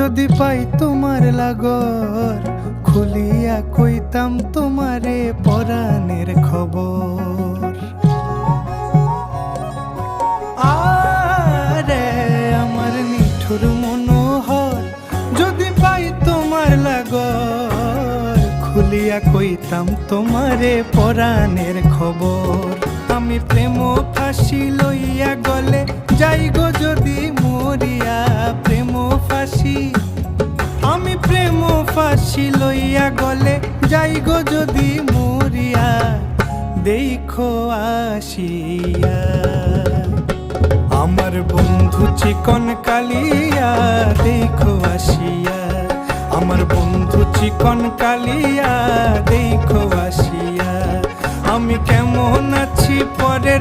যদি পাই তোমার লাগর, খুলিয়া কইতাম তোমারে পরাণের খবর। আরে আমার নিঠুর মনোহর, যদি পাই তোমার লাগর, খুলিয়া কইতাম তোমারে পরাণের খবর। আমি প্রেম ফাঁসি লইয়া গলে যাই গো যদি মরিয়া, প্রেম ফাঁসি, আমি প্রেম ফাঁসি লইয়া গলে যাই গো যদি মরিয়া, দেখো আসিয়া আমার বন্ধু চিকন কালিয়া, দেখো আসিয়া আমার বন্ধু চিকন কালিয়া, দেখো আসিয়া আমি কেমন আছি পরের